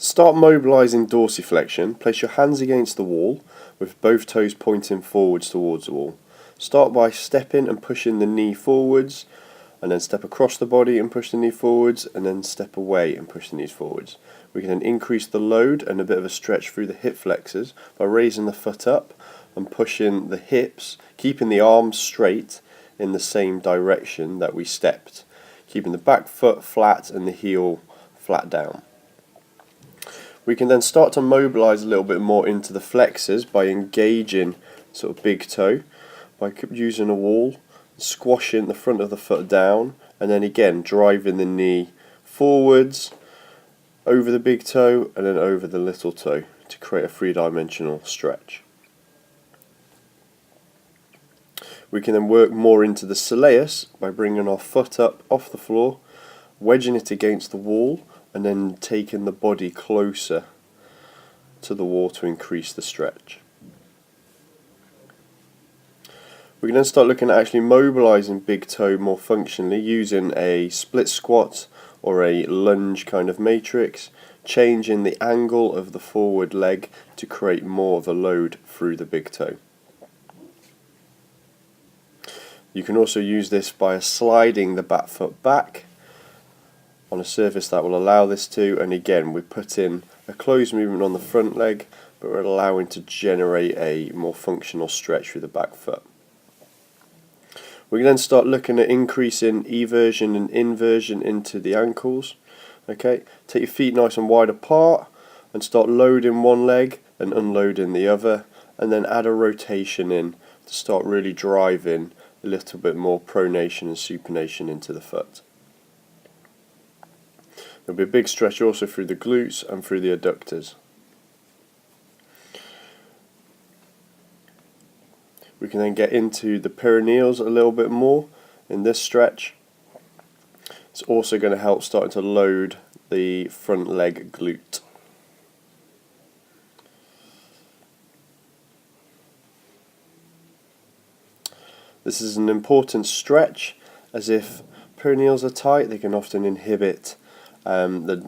Start mobilising dorsiflexion. Place your hands against the wall with both toes pointing forwards towards the wall. Start by stepping and pushing the knee forwards, and then step across the body and push the knee forwards, and then step away and push the knees forwards. We can then increase the load and a bit of a stretch through the hip flexors by raising the foot up and pushing the hips, keeping the arms straight in the same direction that we stepped, keeping the back foot flat and the heel flat down. We can then start to mobilise a little bit more into the flexors by engaging sort of big toe, by using a wall, squashing the front of the foot down, and then again driving the knee forwards, over the big toe, and then over the little toe to create a three-dimensional stretch. We can then work more into the soleus by bringing our foot up off the floor, wedging it against the wall, and then taking the body closer to the wall to increase the stretch. We can then start looking at actually mobilising big toe more functionally using a split squat or a lunge kind of matrix, changing the angle of the forward leg to create more of a load through the big toe. You can also use this by sliding the back foot back on a surface that will allow this to, and again we put in a closed movement on the front leg, but we're allowing to generate a more functional stretch through the back foot. We can then start looking at increasing eversion and inversion into the ankles. Okay, take your feet nice and wide apart and start loading one leg and unloading the other, and then add a rotation in to start really driving a little bit more pronation and supination into the foot. There'll be a big stretch also through the glutes and through the adductors. We can then get into the perineals a little bit more in this stretch. It's also going to help starting to load the front leg glute. This is an important stretch, as if perineals are tight they can often inhibit the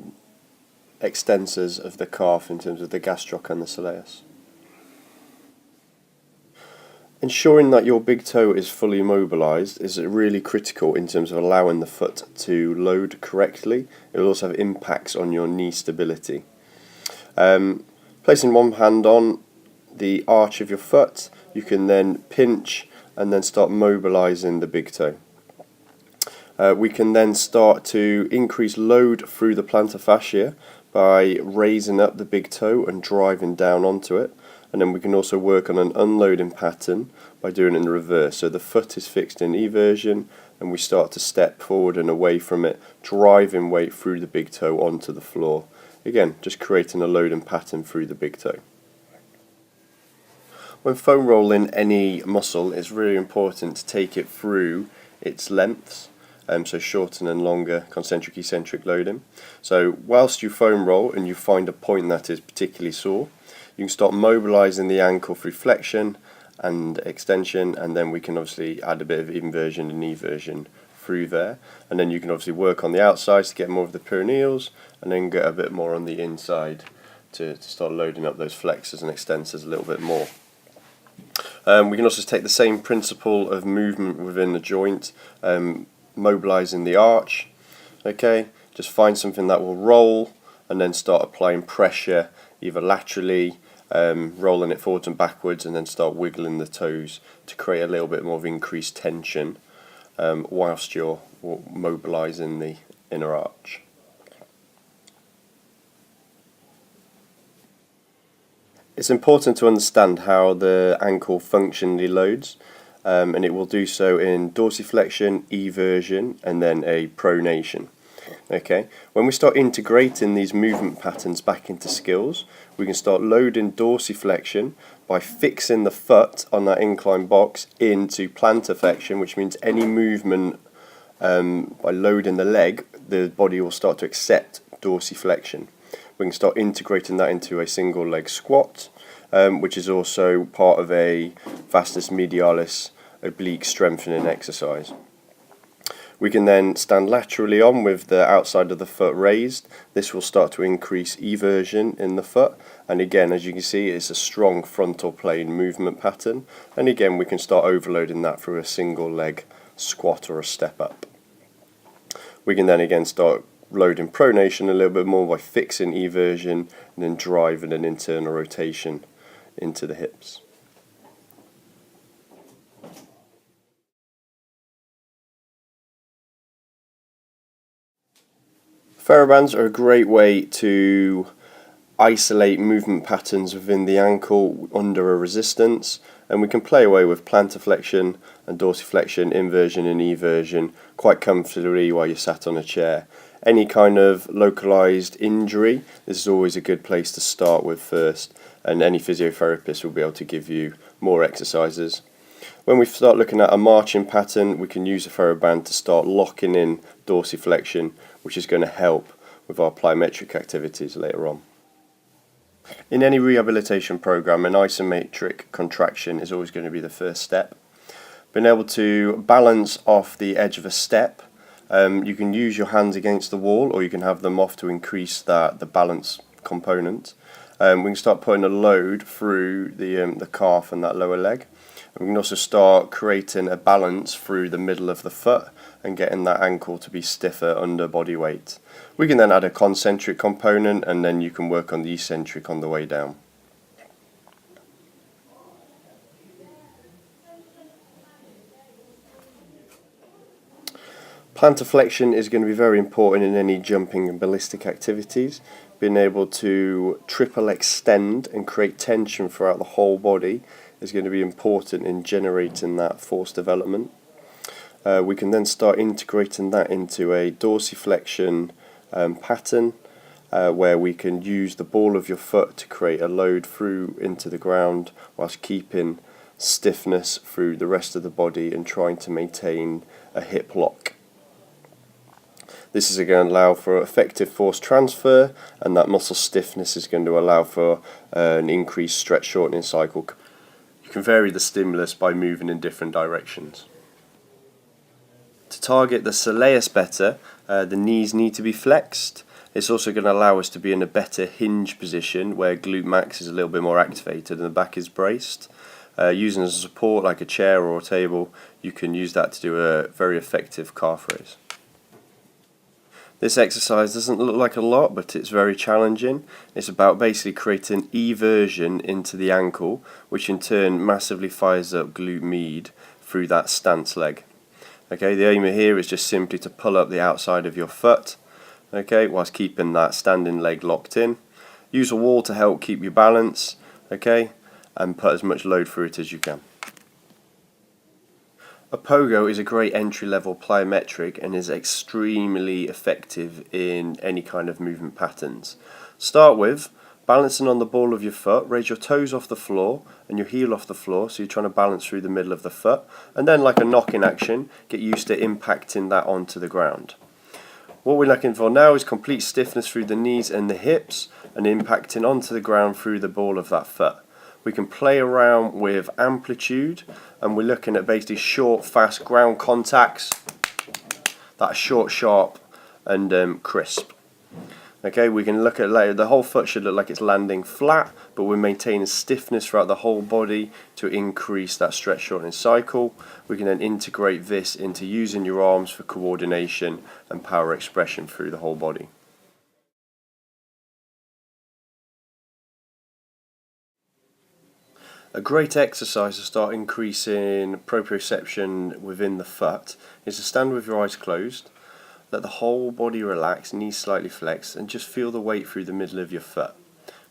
extensors of the calf in terms of the gastroc and the soleus. Ensuring that your big toe is fully mobilised is really critical in terms of allowing the foot to load correctly. It will also have impacts on your knee stability. Placing one hand on the arch of your foot, you can then pinch and then start mobilising the big toe. We can then start to increase load through the plantar fascia by raising up the big toe and driving down onto it. And then we can also work on an unloading pattern by doing it in the reverse. So the foot is fixed in eversion and we start to step forward and away from it, driving weight through the big toe onto the floor. Again, just creating a loading pattern through the big toe. When foam rolling any muscle, it's really important to take it through its lengths. So shorten and longer concentric eccentric loading. So whilst you foam roll and you find a point that is particularly sore, you can start mobilising the ankle through flexion and extension, and then we can obviously add a bit of inversion and eversion through there, and then you can obviously work on the outside to get more of the perineals, and then get a bit more on the inside to start loading up those flexors and extensors a little bit more. We can also take the same principle of movement within the joint, mobilising the arch. Okay, just find something that will roll and then start applying pressure either laterally, rolling it forwards and backwards, and then start wiggling the toes to create a little bit more of increased tension whilst you're mobilising the inner arch. It's important to understand how the ankle functionally loads, and it will do so in dorsiflexion, eversion, and then a pronation. Okay, when we start integrating these movement patterns back into skills, we can start loading dorsiflexion by fixing the foot on that incline box into plantar flexion, which means any movement by loading the leg, the body will start to accept dorsiflexion. We can start integrating that into a single leg squat, which is also part of a vastus medialis oblique strengthening exercise. We can then stand laterally on with the outside of the foot raised. This will start to increase eversion in the foot, and again, as you can see, it's a strong frontal plane movement pattern, and again we can start overloading that through a single leg squat or a step up. We can then again start loading pronation a little bit more by fixing eversion and then driving an internal rotation into the hips. TheraBands are a great way to isolate movement patterns within the ankle under a resistance, and we can play away with plantar flexion and dorsiflexion, inversion and eversion quite comfortably while you're sat on a chair. Any kind of localized injury, this is always a good place to start with first, and any physiotherapist will be able to give you more exercises. When we start looking at a marching pattern, we can use a TheraBand to start locking in dorsiflexion, which is going to help with our plyometric activities later on. In any rehabilitation program, an isometric contraction is always going to be the first step. Being able to balance off the edge of a step, you can use your hands against the wall, or you can have them off to increase the balance component. We can start putting a load through the calf and that lower leg. And we can also start creating a balance through the middle of the foot and getting that ankle to be stiffer under body weight. We can then add a concentric component, and then you can work on the eccentric on the way down. Plantar flexion is going to be very important in any jumping and ballistic activities. Being able to triple extend and create tension throughout the whole body is going to be important in generating that force development. We can then start integrating that into a dorsiflexion pattern, where we can use the ball of your foot to create a load through into the ground whilst keeping stiffness through the rest of the body and trying to maintain a hip lock. This is going to allow for effective force transfer, and that muscle stiffness is going to allow for an increased stretch shortening cycle. You can vary the stimulus by moving in different directions. To target the soleus better, the knees need to be flexed. It's also going to allow us to be in a better hinge position where glute max is a little bit more activated and the back is braced. Using as a support like a chair or a table, you can use that to do a very effective calf raise. This exercise doesn't look like a lot, but it's very challenging. It's about basically creating eversion into the ankle, which in turn massively fires up glute med through that stance leg. Okay, the aim here is just simply to pull up the outside of your foot, okay, whilst keeping that standing leg locked in. Use a wall to help keep your balance, okay, and put as much load through it as you can. A pogo is a great entry-level plyometric and is extremely effective in any kind of movement patterns. Start with balancing on the ball of your foot, raise your toes off the floor and your heel off the floor, so you're trying to balance through the middle of the foot, and then like a knock-in action, get used to impacting that onto the ground. What we're looking for now is complete stiffness through the knees and the hips and impacting onto the ground through the ball of that foot. We can play around with amplitude, and we're looking at basically short, fast ground contacts that are short, sharp and crisp. Okay, we can look at later, the whole foot should look like it's landing flat, but we're maintaining stiffness throughout the whole body to increase that stretch shortening cycle. We can then integrate this into using your arms for coordination and power expression through the whole body. A great exercise to start increasing proprioception within the foot is to stand with your eyes closed, let the whole body relax, knees slightly flexed, and just feel the weight through the middle of your foot.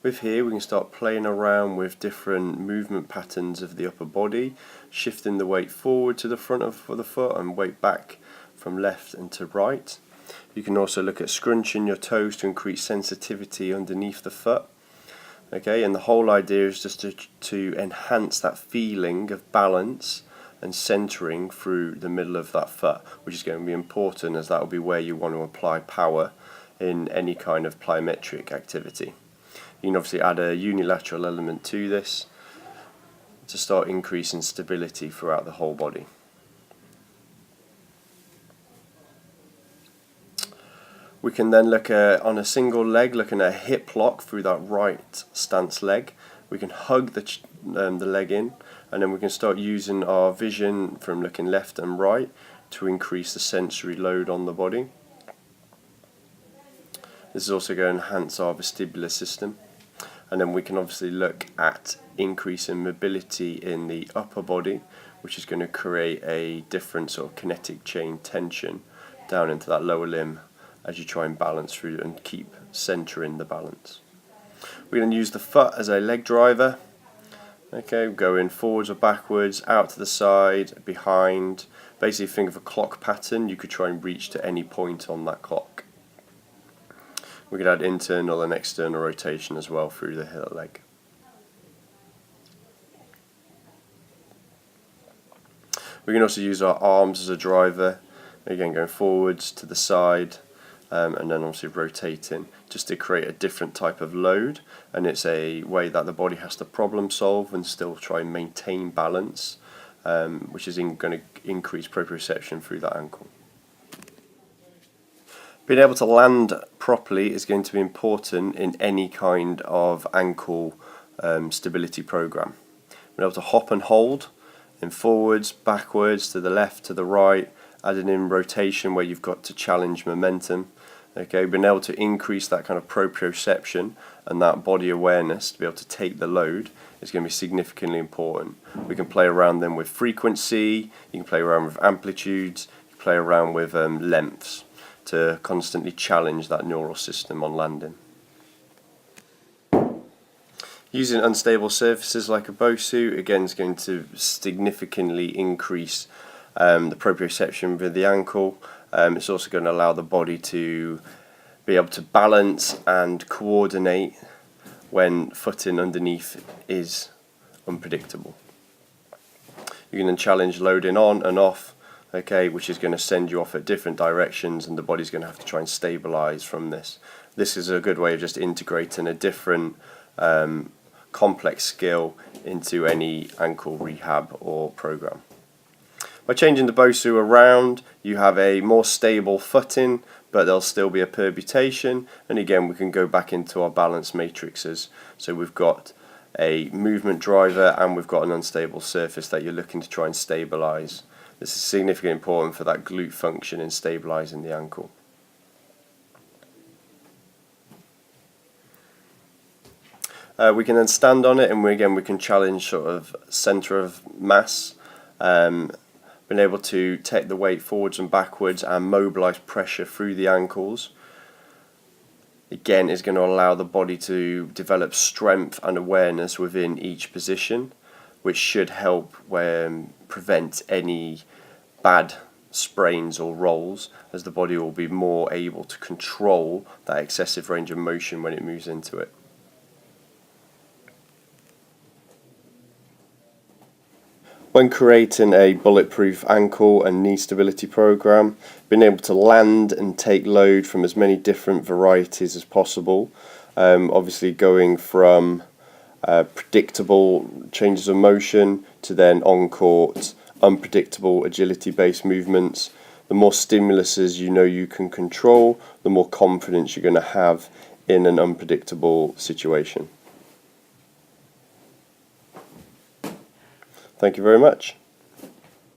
With here we can start playing around with different movement patterns of the upper body, shifting the weight forward to the front of the foot and weight back from left and to right. You can also look at scrunching your toes to increase sensitivity underneath the foot. Okay, and the whole idea is just to enhance that feeling of balance and centering through the middle of that foot, which is going to be important as that will be where you want to apply power in any kind of plyometric activity. You can obviously add a unilateral element to this to start increasing stability throughout the whole body. We can then look at, on a single leg, looking at a hip lock through that right stance leg. We can hug the leg in, and then we can start using our vision from looking left and right to increase the sensory load on the body. This is also going to enhance our vestibular system. And then we can obviously look at increasing mobility in the upper body, which is going to create a different sort of kinetic chain tension down into that lower limb as you try and balance through and keep centering the balance. We're going to use the foot as a leg driver. Okay, going forwards or backwards, out to the side, behind. Basically think of a clock pattern. You could try and reach to any point on that clock. We could add internal and external rotation as well through the heel leg. We can also use our arms as a driver, again going forwards to the side, and then obviously rotating just to create a different type of load, and it's a way that the body has to problem solve and still try and maintain balance, which is going to increase proprioception through that ankle. Being able to land properly is going to be important in any kind of ankle stability program. Being able to hop and hold in forwards, backwards, to the left, to the right, adding in rotation where you've got to challenge momentum. Okay, being able to increase that kind of proprioception and that body awareness to be able to take the load is going to be significantly important. We can play around then with frequency, you can play around with amplitudes, you can play around with lengths to constantly challenge that neural system on landing. Using unstable surfaces like a Bosu again is going to significantly increase the proprioception with the ankle. It's also going to allow the body to be able to balance and coordinate when footing underneath is unpredictable. You can then challenge loading on and off, okay, which is going to send you off at different directions, and the body's going to have to try and stabilize from this. This is a good way of just integrating a different complex skill into any ankle rehab or program. By changing the Bosu around, you have a more stable footing, but there'll still be a permutation, and again we can go back into our balance matrices. So we've got a movement driver and we've got an unstable surface that you're looking to try and stabilize. This is significantly important for that glute function in stabilizing the ankle. We can then stand on it, and we can challenge sort of center of mass, being able to take the weight forwards and backwards and mobilize pressure through the ankles. Again, is going to allow the body to develop strength and awareness within each position, which should help prevent any bad sprains or rolls, as the body will be more able to control that excessive range of motion when it moves into it. When creating a bulletproof ankle and knee stability program, being able to land and take load from as many different varieties as possible, obviously going from predictable changes of motion to then on-court unpredictable agility-based movements. The more stimuluses you know you can control, the more confidence you're going to have in an unpredictable situation. Thank you very much.